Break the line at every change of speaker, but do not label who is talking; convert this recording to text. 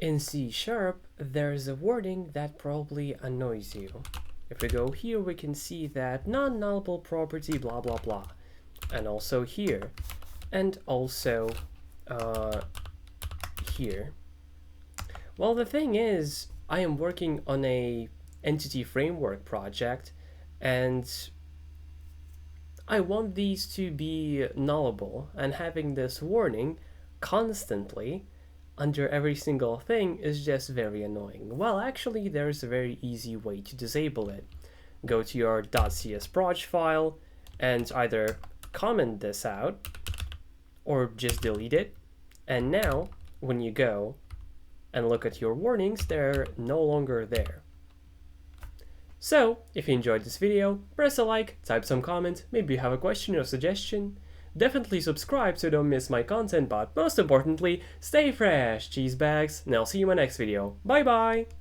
In C#, there's a warning that probably annoys you. If we go here, we can see that non-nullable property blah blah blah. And also here. And also here. Well, the thing is, I am working on a entity framework project, and I want these to be nullable, and having this warning constantly under every single thing is just very annoying. Well, actually, there's a very easy way to disable it. Go to your .csproj file and either comment this out or just delete it. And now, when you go and look at your warnings, they're no longer there. So, if you enjoyed this video, press a like, type some comment, maybe you have a question or suggestion. Definitely subscribe so don't miss my content, but most importantly, stay fresh, cheese bags, and I'll see you in my next video. Bye bye!